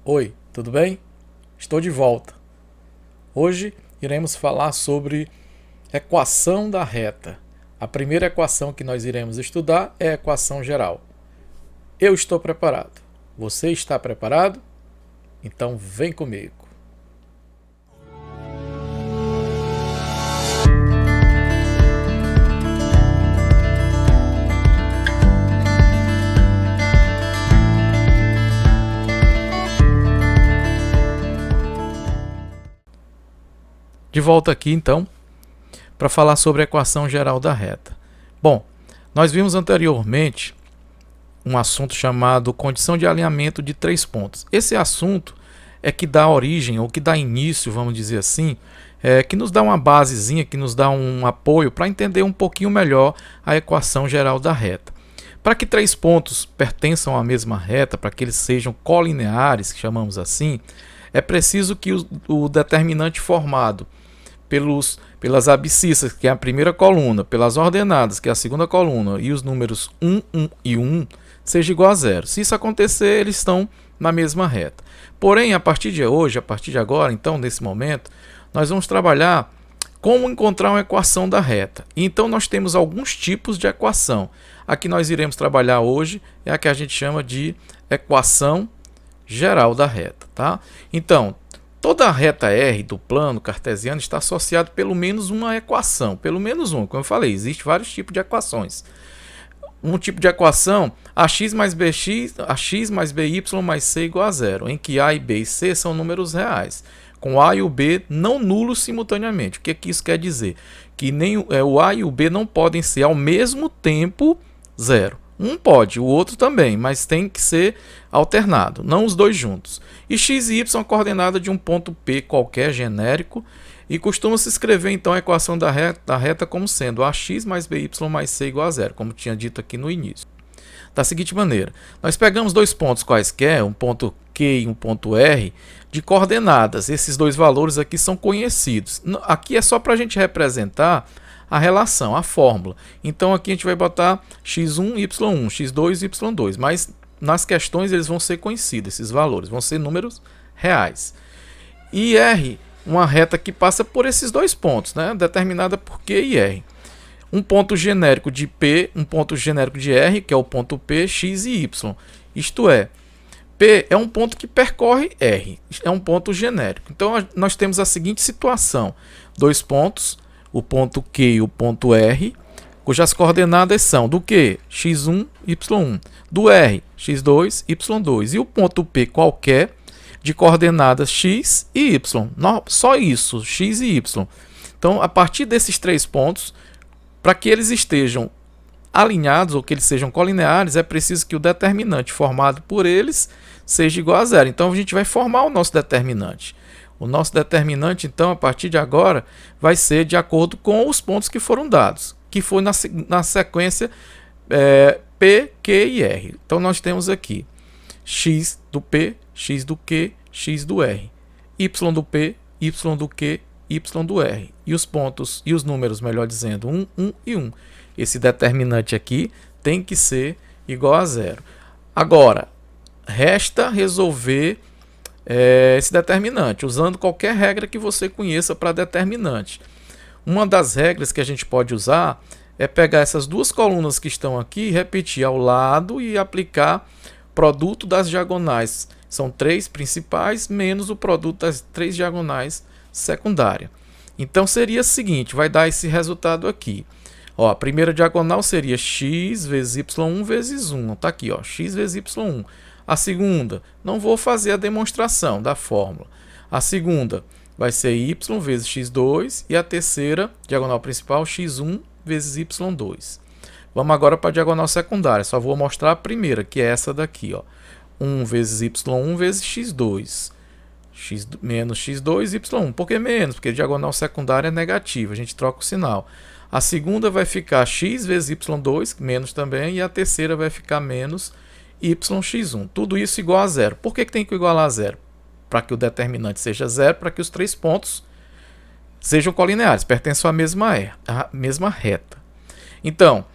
Oi, tudo bem? Estou de volta. Hoje iremos falar sobre equação da reta. A primeira equação que nós iremos estudar é a equação geral. Eu estou preparado. Você está preparado? Então vem comigo. De volta aqui então para falar sobre a equação geral da reta. Bom, nós vimos anteriormente um assunto chamado condição de alinhamento de três pontos. Esse assunto é que dá origem, ou que dá início, vamos dizer assim, que nos dá uma basezinha, que nos dá um apoio para entender um pouquinho melhor a equação geral da reta. Para que três pontos pertençam à mesma reta, para que eles sejam colineares, que chamamos assim, é preciso que o determinante formado pelas abscissas, que é a primeira coluna, pelas ordenadas, que é a segunda coluna, e os números 1, 1 e 1, seja igual a zero. Se isso acontecer, eles estão na mesma reta. Porém, a partir de hoje, a partir de agora, então, nesse momento, nós vamos trabalhar como encontrar uma equação da reta. Então, nós temos alguns tipos de equação. A que nós iremos trabalhar hoje é a que a gente chama de equação geral da reta. Tá? Então, toda a reta R do plano cartesiano está associada pelo menos uma equação, pelo menos uma, como eu falei, existem vários tipos de equações. Um tipo de equação, ax mais by mais c igual a zero, em que a e b e c são números reais, com a e o b não nulos simultaneamente. O que isso quer dizer? Que nem o a e o b não podem ser ao mesmo tempo zero. Um pode, o outro também, mas tem que ser alternado, não os dois juntos. E x e y coordenada de um ponto P qualquer genérico, e costuma-se escrever então a equação da reta como sendo ax mais by mais c igual a zero, como tinha dito aqui no início. Da seguinte maneira, nós pegamos dois pontos quaisquer, um ponto Q e um ponto R, de coordenadas. Esses dois valores aqui são conhecidos. Aqui é só para a gente representar a relação, a fórmula. Então aqui a gente vai botar x1, y1, x2, y2, mas nas questões eles vão ser conhecidos, esses valores, vão ser números reais. E R, uma reta que passa por esses dois pontos, né, determinada por Q e R. Um ponto genérico de P, um ponto genérico de R, que é o ponto P, x e y. Isto é, P é um ponto que percorre R, é um ponto genérico. Então nós temos a seguinte situação, dois pontos, o ponto Q e o ponto R, cujas coordenadas são do Q, x1, y1, do R, x2, y2, e o ponto P qualquer de coordenadas x e y, só isso, x e y. Então, a partir desses três pontos, para que eles estejam alinhados ou que eles sejam colineares, é preciso que o determinante formado por eles seja igual a zero. Então, a gente vai formar o nosso determinante. O nosso determinante, então, a partir de agora, vai ser de acordo com os pontos que foram dados, que foi na sequência P, Q e R. Então, nós temos aqui x do P, x do Q, x do R, y do P, y do Q, y do R. E os pontos, e os números, melhor dizendo, 1, 1 e 1. Esse determinante aqui tem que ser igual a zero. Agora, resta resolver esse determinante, usando qualquer regra que você conheça para determinante. Uma das regras que a gente pode usar é pegar essas duas colunas que estão aqui, repetir ao lado e aplicar produto das diagonais. São três principais menos o produto das três diagonais secundária. Então seria o seguinte, vai dar esse resultado aqui. Ó, a primeira diagonal seria x vezes y1 vezes 1. Está aqui, ó, x vezes y1. A segunda, não vou fazer a demonstração da fórmula. A segunda vai ser y vezes x2 e a terceira, diagonal principal, x1 vezes y2. Vamos agora para a diagonal secundária. Só vou mostrar a primeira, que é essa daqui. Ó. 1 vezes y1 vezes x2. Menos x2, y1. Por que menos? Porque a diagonal secundária é negativa. A gente troca o sinal. A segunda vai ficar x vezes y2, menos também. E a terceira vai ficar menos yx1. Tudo isso igual a zero. Por que tem que igualar a zero? Para que o determinante seja zero, para que os três pontos sejam colineares, pertençam à mesma reta. Então,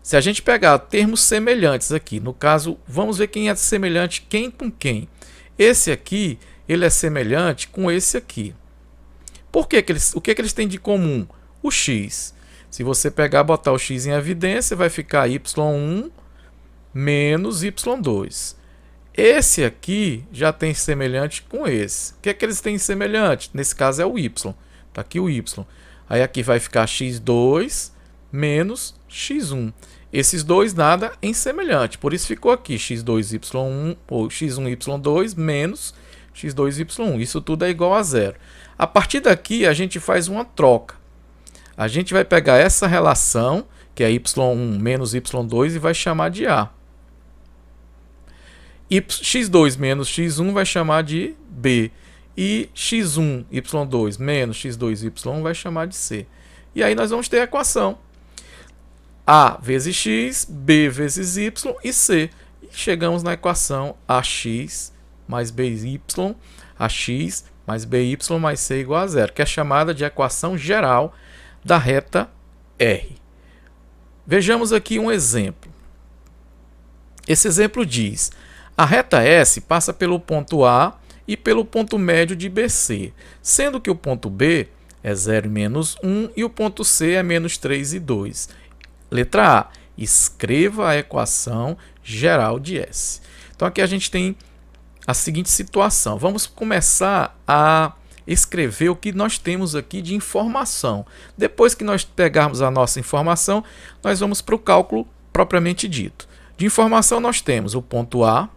se a gente pegar termos semelhantes aqui, no caso, vamos ver quem é semelhante quem com quem. Esse aqui, ele é semelhante com esse aqui. Por que o que eles têm de comum? O x. Se você pegar e botar o x em evidência, vai ficar y1 menos y2. Esse aqui já tem semelhante com esse. O que eles têm semelhante? Nesse caso é o y. Está aqui o y. Aí aqui vai ficar x2 menos x1. Esses dois nada em semelhante. Por isso ficou aqui x2y1 ou x1y2 menos x2y1. Isso tudo é igual a zero. A partir daqui a gente faz uma troca. A gente vai pegar essa relação, que é y1 menos y2, e vai chamar de A. x2 menos x1 vai chamar de B. E x1, y2 menos x2, y1 vai chamar de C. E aí nós vamos ter a equação A vezes x, B vezes y e C. E chegamos na equação AX mais BY, AX mais BY mais C igual a zero, que é chamada de equação geral da reta R. Vejamos aqui um exemplo. Esse exemplo diz: a reta S passa pelo ponto A e pelo ponto médio de BC, sendo que o ponto B é 0 e menos 1 e o ponto C é menos 3 e 2. Letra A. Escreva a equação geral de S. Então aqui a gente tem a seguinte situação. Vamos começar a escrever o que nós temos aqui de informação. Depois que nós pegarmos a nossa informação, nós vamos para o cálculo propriamente dito. De informação nós temos o ponto A.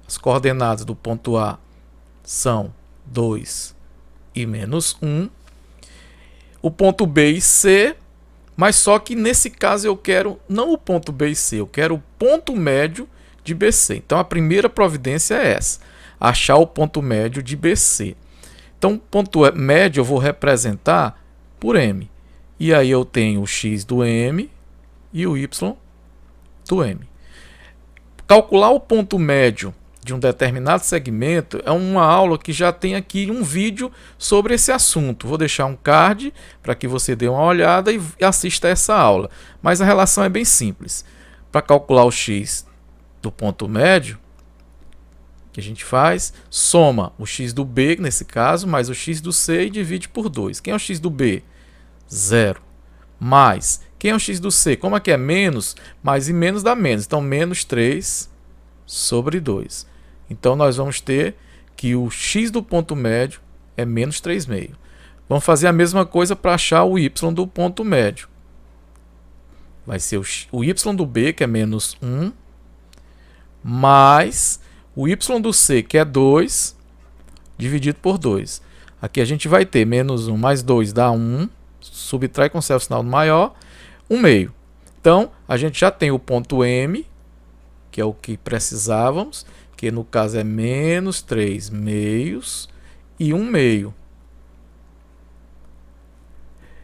As coordenadas do ponto A são 2 e menos 1. O ponto B e C, mas só que nesse caso eu quero não o ponto B e C, eu quero o ponto médio de BC. Então a primeira providência é essa, achar o ponto médio de BC. Então o ponto médio eu vou representar por M. E aí eu tenho o x do M e o y do M. Calcular o ponto médio de um determinado segmento é uma aula que já tem aqui um vídeo sobre esse assunto. Vou deixar um card para que você dê uma olhada e assista a essa aula. Mas a relação é bem simples. Para calcular o x do ponto médio, que a gente faz, soma o x do B, nesse caso, mais o x do C e divide por 2. Quem é o x do B? 0. Mais, quem é o x do C? Como aqui é menos, mais e menos dá menos. Então, menos 3 sobre 2. Então, nós vamos ter que o x do ponto médio é menos 3,5. Vamos fazer a mesma coisa para achar o y do ponto médio. Vai ser o y do B, que é menos 1, mais o y do C, que é 2, dividido por 2. Aqui a gente vai ter menos 1 mais 2 dá 1, subtrai, conserva o sinal do maior, 1/2. Então, a gente já tem o ponto M, que é o que precisávamos, que no caso é menos 3/2 e 1/2.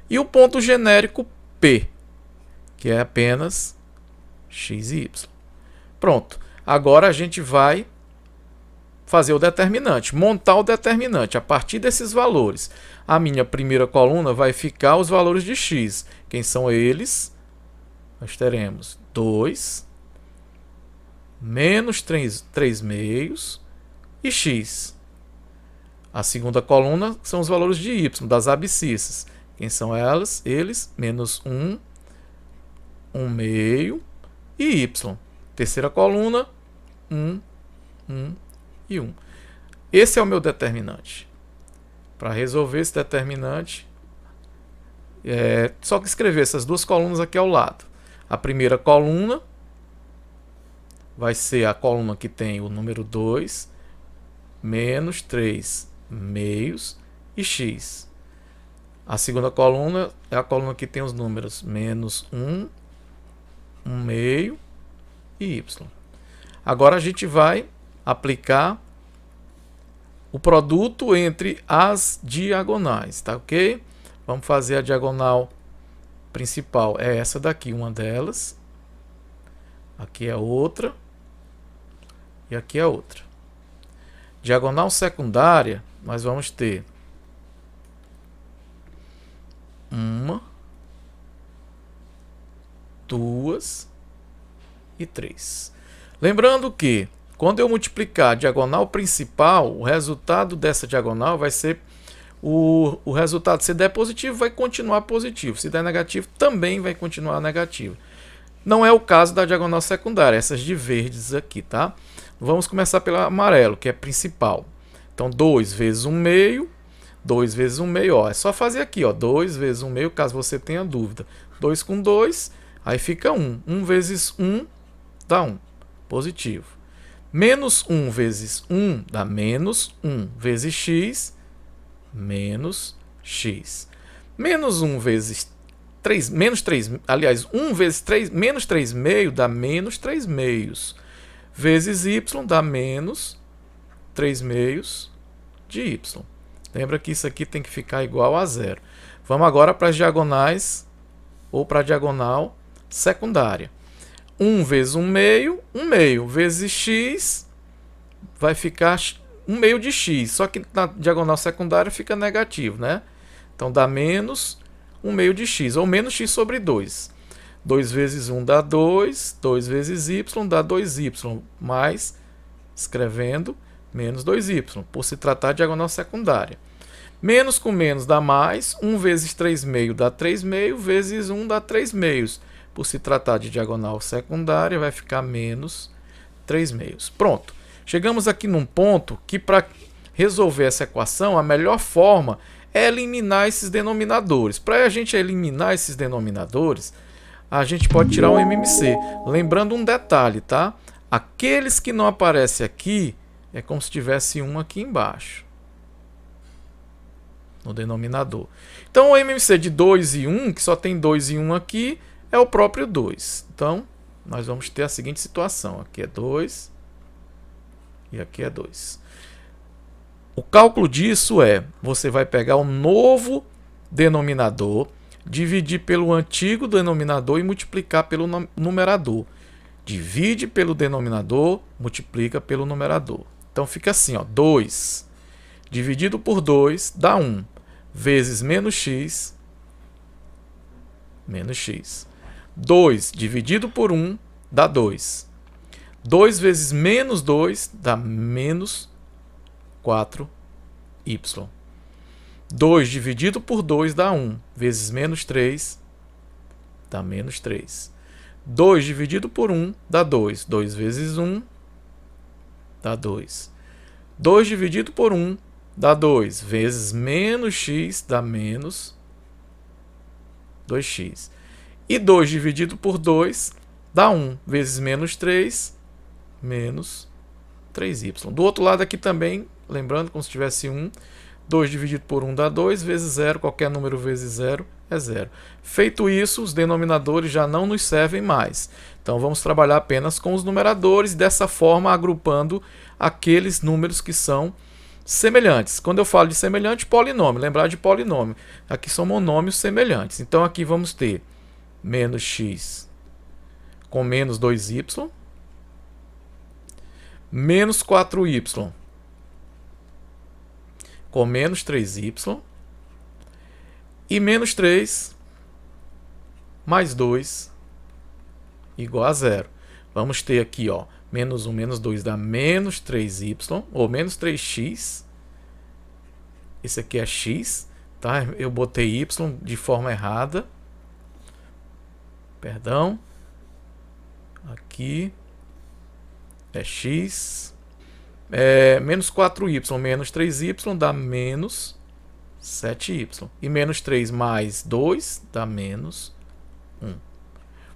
E o ponto genérico P, que é apenas x e y. Pronto. Agora a gente vai fazer o determinante, montar o determinante a partir desses valores. A minha primeira coluna vai ficar os valores de x. Quem são eles? Nós teremos 2, menos 3/2 e x. A segunda coluna são os valores de y, das abscissas. Quem são elas? Eles, menos 1, 1/2 e y. Terceira coluna, 1, 1 e 1. Esse é o meu determinante. Para resolver esse determinante, só que escrever essas duas colunas aqui ao lado. A primeira coluna vai ser a coluna que tem o número 2, menos 3/2 e x. A segunda coluna é a coluna que tem os números menos 1, 1/2 e y. Agora a gente vai aplicar o produto entre as diagonais, tá ok? Vamos fazer a diagonal principal, é essa daqui, uma delas. Aqui é outra. E aqui é outra. Diagonal secundária, nós vamos ter uma, 2 e 3. Lembrando que Quando eu multiplicar a diagonal principal, o resultado dessa diagonal vai ser o resultado. Se der positivo, vai continuar positivo. Se der negativo, também vai continuar negativo. Não é o caso da diagonal secundária, essas de verdes aqui, tá? Vamos começar pelo amarelo, que é principal. Então, 2 vezes 1 meio, 2 vezes 1 meio, ó. É só fazer aqui, ó, 2 vezes 1 meio, caso você tenha dúvida. 2 com 2, aí fica 1. 1 vezes 1 dá 1, positivo. Menos 1 vezes 1 dá menos 1 vezes x, menos x. Menos 1 vezes 3, menos 3, aliás, 1 vezes 3, menos 3 meio dá menos 3 meios. Vezes y dá menos 3 meios de y. Lembra que isso aqui tem que ficar igual a zero. Vamos agora para as diagonais, ou para a diagonal secundária. 1 vezes 1 meio, 1 meio, vezes x, vai ficar 1 meio de x, só que na diagonal secundária fica negativo, né? Então dá menos 1 meio de x, ou menos x sobre 2. 2 vezes 1 dá 2, 2 vezes y dá 2y, mais, escrevendo, menos 2y, por se tratar de diagonal secundária. Menos com menos dá mais, 1 vezes 3 meio dá 3 meio, vezes 1 dá 3 meios. Por se tratar de diagonal secundária, vai ficar menos 3 meios. Pronto. Chegamos aqui num ponto que, para resolver essa equação, a melhor forma é eliminar esses denominadores. Para a gente eliminar esses denominadores, a gente pode tirar o MMC. Lembrando um detalhe, tá? Aqueles que não aparecem aqui, é como se tivesse um aqui embaixo, no denominador. Então, o MMC de 2 e 1, que só tem 2 e 1 aqui, é o próprio 2. Então, nós vamos ter a seguinte situação. Aqui é 2 e aqui é 2. O cálculo disso é, você vai pegar o novo denominador, dividir pelo antigo denominador e multiplicar pelo numerador. Divide pelo denominador, multiplica pelo numerador. Então, fica assim, ó, 2 dividido por 2 dá 1, vezes menos x, menos x. 2 dividido por 1 dá 2. 2 vezes menos 2 dá menos 4y. 2 dividido por 2 dá 1, vezes menos 3 dá menos 3. 2 dividido por 1 dá 2. 2 vezes 1 dá 2. 2 dividido por 1 dá 2, vezes menos x dá menos 2x. E 2 dividido por 2 dá 1, vezes menos 3, menos 3y. Do outro lado aqui também, lembrando, como se tivesse 1, 2 dividido por 1 dá 2, vezes 0, qualquer número vezes 0 é 0. Feito isso, os denominadores já não nos servem mais. Então vamos trabalhar apenas com os numeradores, dessa forma agrupando aqueles números que são semelhantes. Quando eu falo de semelhante, polinômio, lembrar de polinômio. Aqui são monômios semelhantes. Então aqui vamos ter menos x com menos 2y, menos 4y com menos 3y, e menos 3 mais 2 igual a 0. Vamos ter aqui, ó, menos 1 menos 2 dá menos 3y, ou menos 3x. Esse aqui é x, tá? Eu botei y de forma errada. Perdão. Aqui é x. Menos 4y menos 3y dá menos 7y. E menos 3 mais 2 dá menos 1.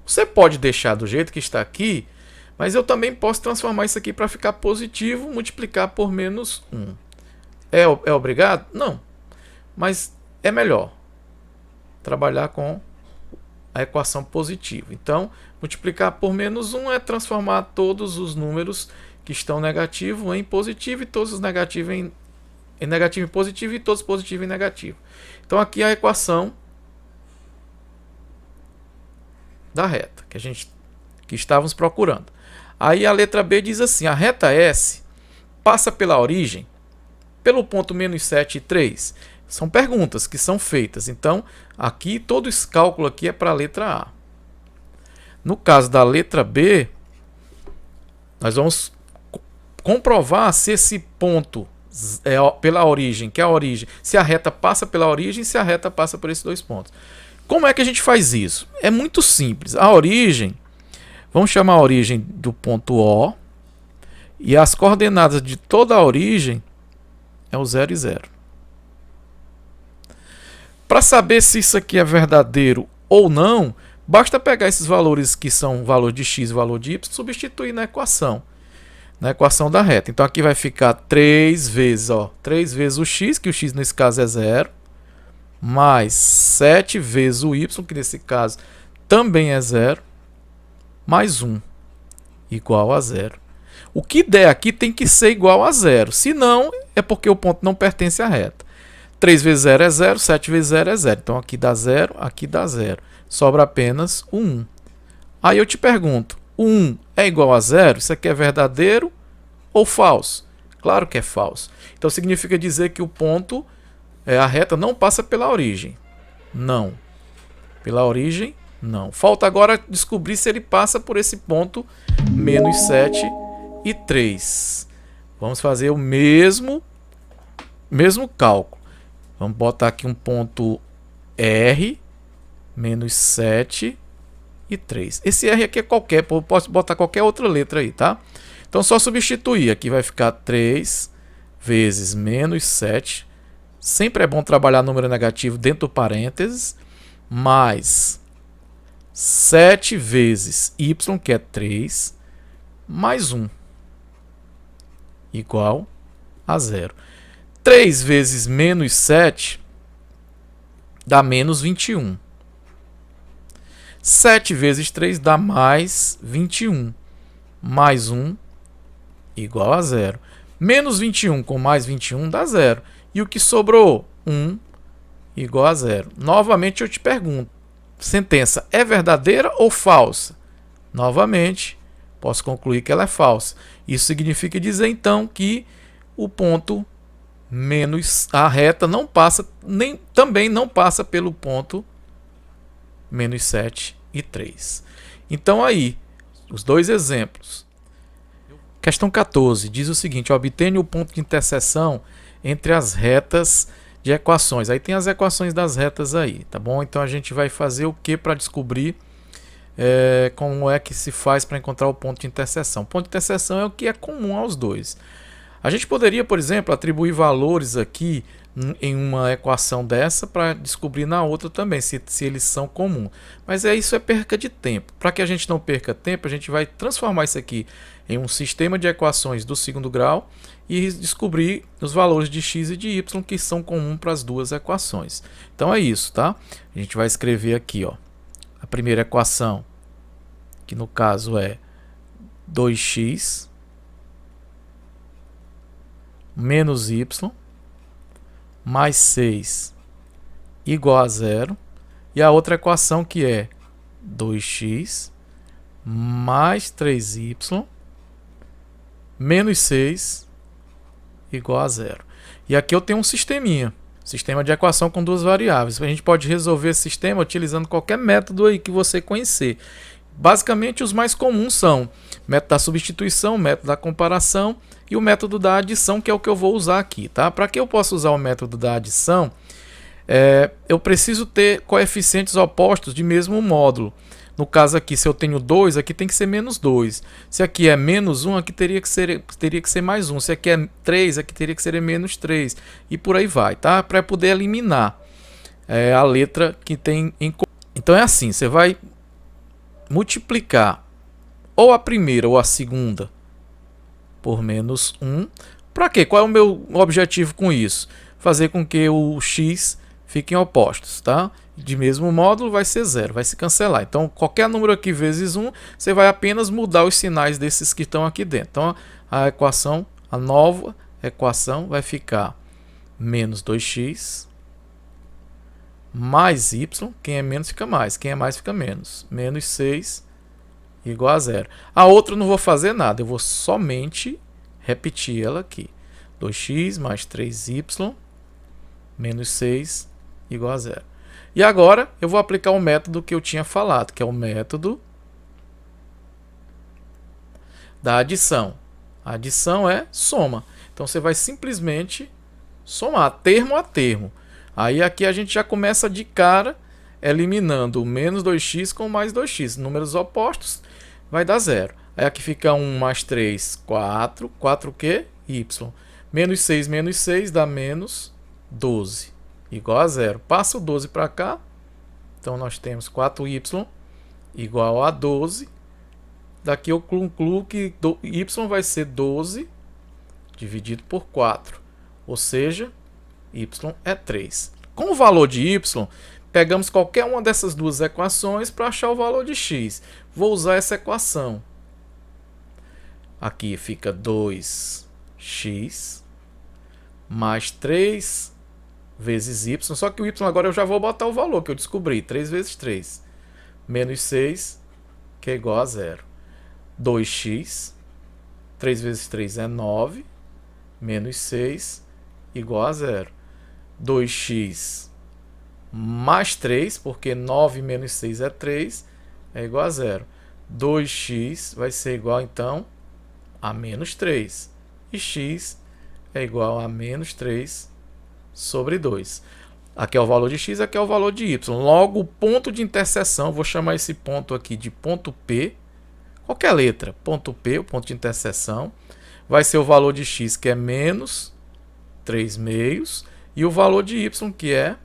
Você pode deixar do jeito que está aqui, mas eu também posso transformar isso aqui para ficar positivo, multiplicar por menos 1. É obrigado? Não. Mas é melhor trabalhar com a equação positiva. Então, multiplicar por menos 1 é transformar todos os números que estão negativos em positivo e todos os negativos em negativo em positivo e todos positivos em negativo. Então, aqui é a equação da reta que estávamos procurando. Aí a letra B diz assim: a reta S passa pela origem pelo ponto menos 7 e 3. São perguntas que são feitas. Então, aqui todo esse cálculo aqui é para a letra A. No caso da letra B, nós vamos comprovar se esse ponto é pela origem, que é a origem, se a reta passa pela origem, se a reta passa por esses dois pontos. Como é que a gente faz isso? É muito simples. A origem, vamos chamar a origem do ponto O, e as coordenadas de toda a origem é o 0 e 0. Para saber se isso aqui é verdadeiro ou não, basta pegar esses valores que são valor de x e valor de y e substituir na equação da reta. Então aqui vai ficar 3 vezes, 3 vezes o x, que o x nesse caso é 0, mais 7 vezes o y, que nesse caso também é 0, mais 1, igual a 0. O que der aqui tem que ser igual a 0, senão é porque o ponto não pertence à reta. 3 vezes 0 é 0, 7 vezes 0 é 0. Então aqui dá 0, aqui dá 0. Sobra apenas o 1. Aí eu te pergunto, o 1 é igual a 0? Isso aqui é verdadeiro ou falso? Claro que é falso. Então significa dizer que o ponto, a reta não passa pela origem. Não. Pela origem, não. Falta agora descobrir se ele passa por esse ponto menos 7 e 3. Vamos fazer o mesmo cálculo. Vamos botar aqui um ponto R, menos 7 e 3. Esse R aqui é qualquer, posso botar qualquer outra letra aí, tá? Então só substituir. Aqui vai ficar 3 vezes menos 7. Sempre é bom trabalhar número negativo dentro do parênteses. Mais 7 vezes y, que é 3, mais 1, igual a 0. 3 vezes menos 7 dá menos 21. 7 vezes 3 dá mais 21. Mais 1 igual a 0. Menos 21 com mais 21 dá 0. E o que sobrou? 1 igual a 0. Novamente eu te pergunto, sentença é verdadeira ou falsa? Novamente, posso concluir que ela é falsa. Isso significa dizer então que o ponto menos a reta não passa, também não passa pelo ponto menos 7 e 3. Então aí, os dois exemplos. Questão 14 diz o seguinte: obtenha o ponto de interseção entre as retas de equações. Aí tem as equações das retas aí, tá bom? Então a gente vai fazer o que para descobrir como é que se faz para encontrar o ponto de interseção. O ponto de interseção é o que é comum aos dois. A gente poderia, por exemplo, atribuir valores aqui em uma equação dessa para descobrir na outra também, se eles são comuns. Mas isso é perca de tempo. Para que a gente não perca tempo, a gente vai transformar isso aqui em um sistema de equações do segundo grau e descobrir os valores de x e de y que são comuns para as duas equações. Então é isso, tá? A gente vai escrever aqui, a primeira equação, que no caso é 2x menos y mais 6 igual a 0. E a outra equação que é 2x mais 3y menos 6 igual a 0. E aqui eu tenho um sistema de equação com duas variáveis. A gente pode resolver esse sistema utilizando qualquer método aí que você conhecer. Basicamente, os mais comuns são o método da substituição, o método da comparação e o método da adição, que é o que eu vou usar aqui, tá? Para que eu possa usar o método da adição, eu preciso ter coeficientes opostos de mesmo módulo. No caso aqui, se eu tenho 2, aqui tem que ser menos 2. Se aqui é menos 1, aqui teria que ser mais 1. Se aqui é 3, aqui teria que ser menos 3. E por aí vai, tá? Para poder eliminar a letra que tem em... Então é assim, você vai multiplicar ou a primeira ou a segunda por menos 1. Para quê? Qual é o meu objetivo com isso? Fazer com que o x fiquem opostos, tá? De mesmo módulo vai ser 0, vai se cancelar. Então, qualquer número aqui vezes 1, você vai apenas mudar os sinais desses que estão aqui dentro. Então, a nova equação vai ficar menos 2x mais y, quem é menos fica mais, quem é mais fica menos, menos 6 igual a 0. A outra eu não vou fazer nada, eu vou somente repetir ela aqui. 2x mais 3y menos 6 igual a 0. E agora eu vou aplicar o método que eu tinha falado, que é o método da adição. A adição é soma. Então você vai simplesmente somar termo a termo. Aí aqui a gente já começa de cara eliminando o menos 2x com mais 2x. Números opostos vai dar 0. Aí aqui fica 1 mais 3, 4. 4 o quê? Y. Menos 6 dá menos 12. Igual a 0. Passa o 12 para cá. Então nós temos 4y igual a 12. Daqui eu concluo que y vai ser 12 dividido por 4. Ou seja, y é 3. Com o valor de y, pegamos qualquer uma dessas duas equações para achar o valor de x. Vou usar essa equação. Aqui fica 2x mais 3 vezes y. Só que o y agora eu já vou botar o valor que eu descobri. 3 vezes 3. Menos 6, que é igual a 0. 2x. 3 vezes 3 é 9. Menos 6, igual a 0. 2x mais 3, porque 9 menos 6 é 3, é igual a 0. 2x vai ser igual, então, a menos 3. E x é igual a menos 3 sobre 2. Aqui é o valor de x, aqui é o valor de y. Logo, o ponto de interseção, vou chamar esse ponto aqui de ponto P. Qualquer letra, ponto P, o ponto de interseção, vai ser o valor de x, que é menos 3 meios, e o valor de y, que é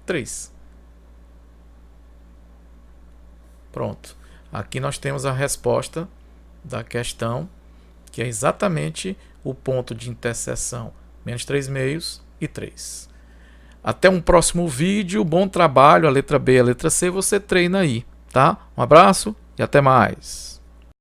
3. Pronto. Aqui nós temos a resposta da questão, que é exatamente o ponto de interseção, menos 3 meios e 3. Até um próximo vídeo, bom trabalho, a letra B e a letra C você treina aí, tá? Um abraço e até mais.